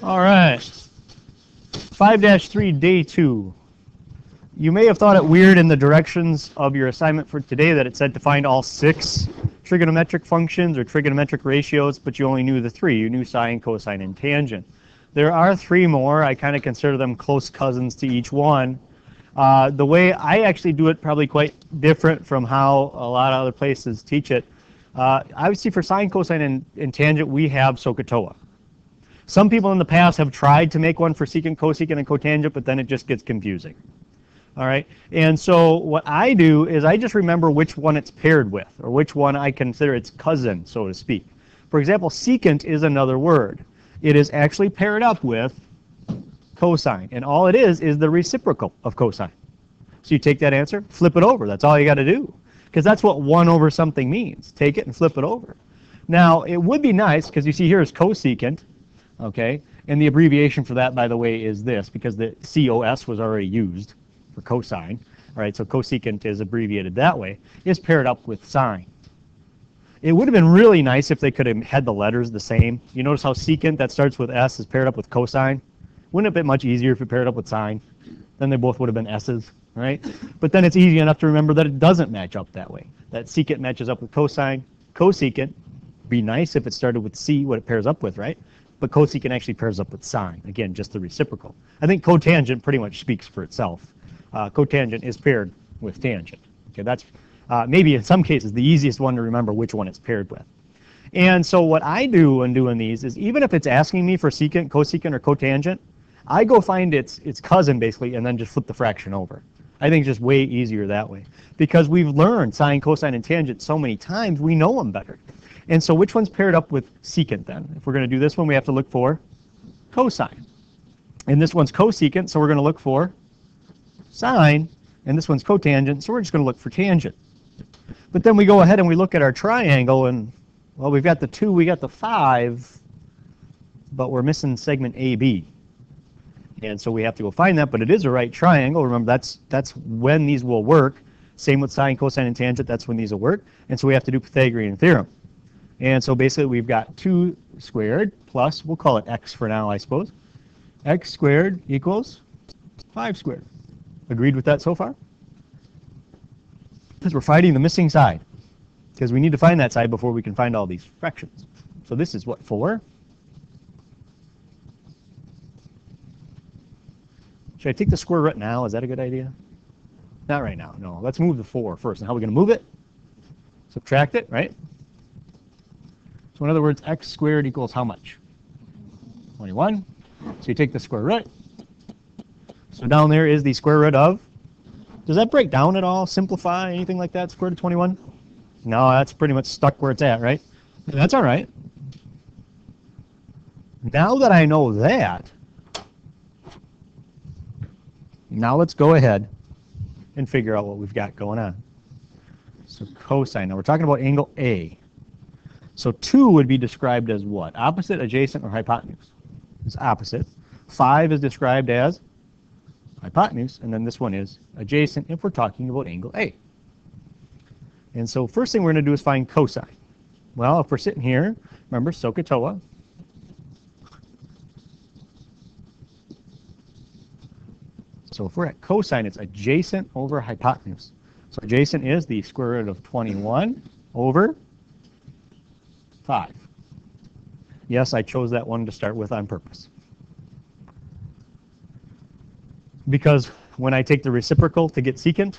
All right. 5-3, day 2. You may have thought it weird in the directions of your assignment for today that it said to find all 6 trigonometric functions or trigonometric ratios, but you only knew the 3. You knew sine, cosine, and tangent. There are 3 more. I kind of consider them close cousins to each one. The way I actually do it probably quite different from how a lot of other places teach it. Obviously for sine, cosine, and tangent, we have SOHCAHTOA. Some people in the past have tried to make one for secant, cosecant, and cotangent, but then it just gets confusing. All right, and so what I do is I just remember which one it's paired with, or which one I consider its cousin, so to speak. For example, secant is another word. It is actually paired up with cosine, and all it is the reciprocal of cosine. So you take that answer, flip it over. That's all you got to do, because that's what 1 over something means. Take it and flip it over. Now, it would be nice, because you see here is cosecant. Okay, and the abbreviation for that, by the way, is this, because the COS was already used for cosine. All right, so cosecant is abbreviated that way. Is paired up with sine. It would have been really nice if they could have had the letters the same. You notice how secant, that starts with S, is paired up with cosine? Wouldn't it have been much easier if it paired up with sine? Then they both would have been S's, right? But then it's easy enough to remember that it doesn't match up that way. That secant matches up with cosine. Cosecant, be nice if it started with C, what it pairs up with, right? But cosecant actually pairs up with sine. Again, just the reciprocal. I think cotangent pretty much speaks for itself. Cotangent is paired with tangent. Okay, that's maybe in some cases the easiest one to remember which one it's paired with. And so what I do when doing these is, even if it's asking me for secant, cosecant, or cotangent, I go find its cousin basically and then just flip the fraction over. I think it's just way easier that way. Because we've learned sine, cosine, and tangent so many times, we know them better. And so which one's paired up with secant then? If we're going to do this one, we have to look for cosine. And this one's cosecant, so we're going to look for sine. And this one's cotangent, so we're just going to look for tangent. But then we go ahead and we look at our triangle, and, well, we've got the 2, we got the 5, but we're missing segment AB. And so we have to go find that, but it is a right triangle. Remember, that's when these will work. Same with sine, cosine, and tangent, that's when these will work. And so we have to do Pythagorean theorem. And so basically we've got 2 squared plus, we'll call it x for now, I suppose. X squared equals 5 squared. Agreed with that so far? Because we're finding the missing side. Because we need to find that side before we can find all these fractions. So this is what, 4? Should I take the square root now? Is that a good idea? Not right now, no. Let's move the 4 first. And how are we going to move it? Subtract it, right? So in other words, x squared equals how much? 21. So you take the square root. So down there is the square root of, does that break down at all? Simplify, anything like that, square root of 21? No, that's pretty much stuck where it's at, right? That's all right. Now that I know that, now let's go ahead and figure out what we've got going on. So cosine, now we're talking about angle A. So 2 would be described as what? Opposite, adjacent, or hypotenuse? It's opposite. 5 is described as hypotenuse, and then this one is adjacent if we're talking about angle A. And so first thing we're going to do is find cosine. Well, if we're sitting here, remember SOHCAHTOA. So if we're at cosine, it's adjacent over hypotenuse. So adjacent is the square root of 21 over 5. Yes, I chose that one to start with on purpose. Because when I take the reciprocal to get secant,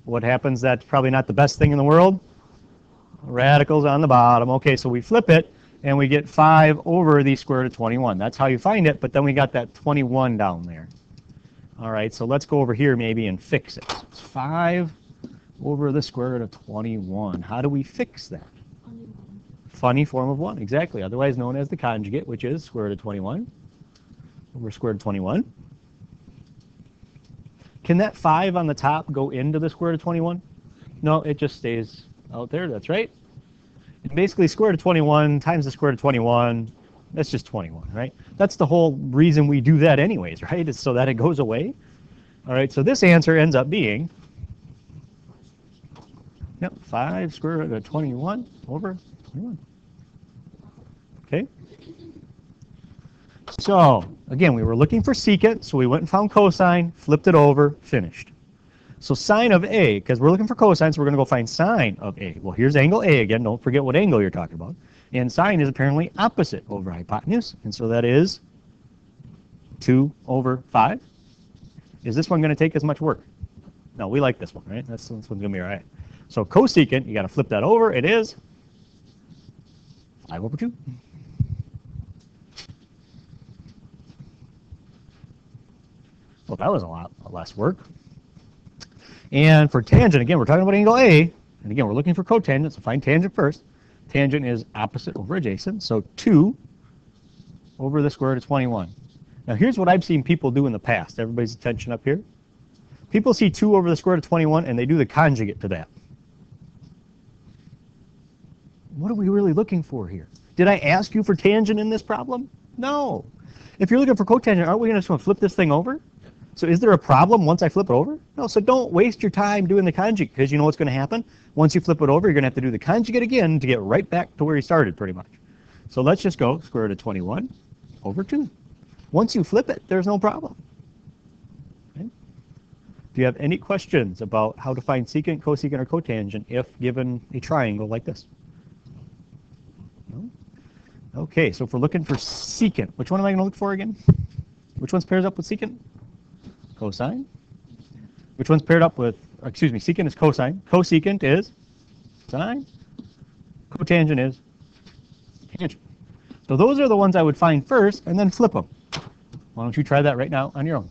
what happens? That's probably not the best thing in the world. Radicals on the bottom. Okay, so we flip it, and we get 5 over the square root of 21. That's how you find it, but then we got that 21 down there. All right, so let's go over here maybe and fix it. So it's 5 over the square root of 21. How do we fix that? Funny form of 1, exactly. Otherwise known as the conjugate, which is square root of 21 over square root of 21. Can that 5 on the top go into the square root of 21? No, it just stays out there. That's right. And basically, square root of 21 times the square root of 21, that's just 21, right? That's the whole reason we do that anyways, right? It's so that it goes away. All right, so this answer ends up being 5 square root of 21 over 21. Okay? So again, we were looking for secant, so we went and found cosine, flipped it over, finished. So sine of A, because we're looking for cosine, so we're going to go find sine of A. Well, here's angle A again. Don't forget what angle you're talking about. And sine is apparently opposite over hypotenuse, and so that is 2 over 5. Is this one going to take as much work? No, we like this one, right? This one's going to be all right. So cosecant, you got to flip that over. It is 5 over 2. Well, that was a lot less work. And for tangent, again, we're talking about angle A. And again, we're looking for cotangent, so find tangent first. Tangent is opposite over adjacent, so 2 over the square root of 21. Now, here's what I've seen people do in the past. Everybody's attention up here. People see 2 over the square root of 21, and they do the conjugate to that. What are we really looking for here? Did I ask you for tangent in this problem? No. If you're looking for cotangent, aren't we going to flip this thing over? So is there a problem once I flip it over? No, so don't waste your time doing the conjugate, because you know what's going to happen? Once you flip it over, you're going to have to do the conjugate again to get right back to where you started, pretty much. So let's just go square root of 21 over 2. Once you flip it, there's no problem. Okay? Do you have any questions about how to find secant, cosecant, or cotangent if given a triangle like this? No? Okay, so if we're looking for secant, which one am I going to look for again? Which one's pairs up with secant? Cosine. Which one's paired up with, excuse me, secant is cosine. Cosecant is sine. Cotangent is tangent. So those are the ones I would find first and then flip them. Why don't you try that right now on your own?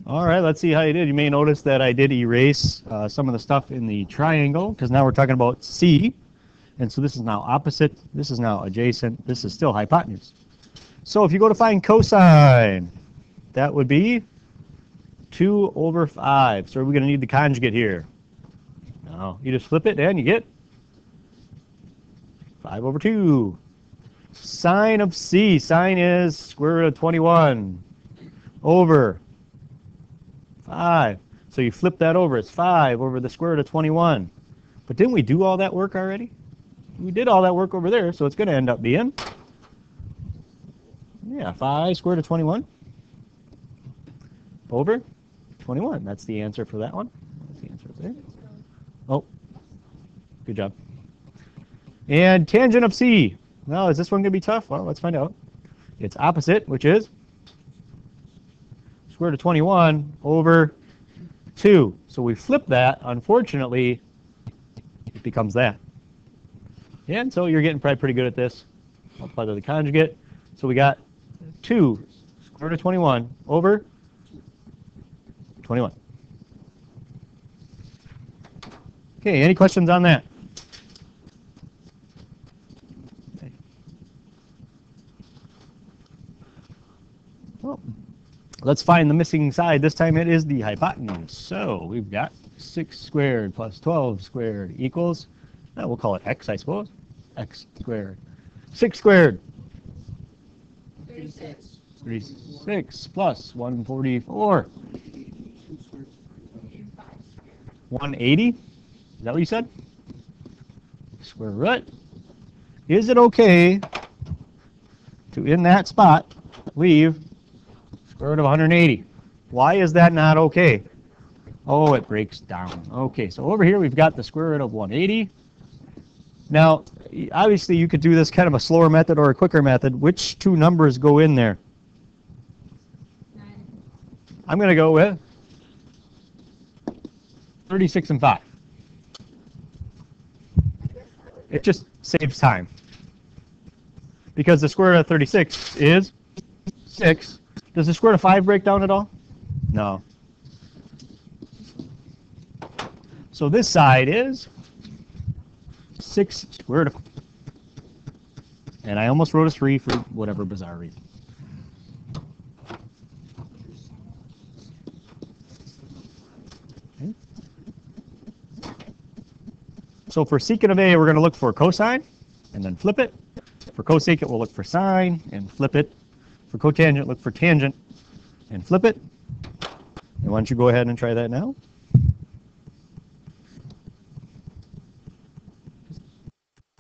All right, let's see how you did. You may notice that I did erase some of the stuff in the triangle, because now we're talking about C. And so this is now opposite. This is now adjacent. This is still hypotenuse. So if you go to find cosine, that would be 2 over 5. So are we going to need the conjugate here? No, you just flip it and you get 5 over 2. Sine of C. Sine is square root of 21 over 5. So you flip that over. It's 5 over the square root of 21. But didn't we do all that work already? We did all that work over there, so it's going to end up being, yeah, 5 square root of 21 over 21. That's the answer for that one. That's the answer there. Oh, good job. And tangent of C. Well, is this one going to be tough? Well, let's find out. It's opposite, which is square root of 21 over 2. So we flip that. Unfortunately, it becomes that. And so you're getting probably pretty good at this. Multiply by the conjugate. So we got 2 square root of 21 over 21. Okay, any questions on that? Okay. Well, let's find the missing side. This time it is the hypotenuse. So we've got 6 squared plus 12 squared equals, we'll call it x, I suppose. X squared. 6 squared. 36. 36 plus 144. 180. Is that what you said? Square root. Is it okay to, in that spot, leave square root of 180? Why is that not okay? Oh, it breaks down. Okay, so over here we've got the square root of 180. Now, obviously you could do this kind of a slower method or a quicker method. Which two numbers go in there? 9. I'm going to go with 36 and 5. It just saves time. Because the square root of 36 is 6. Does the square root of 5 break down at all? No. So this side is 6 square root of 5. And I almost wrote a 3 for whatever bizarre reason. Okay. So for secant of A, we're going to look for cosine and then flip it. For cosecant, we'll look for sine and flip it. For cotangent, look for tangent and flip it. And why don't you go ahead and try that now?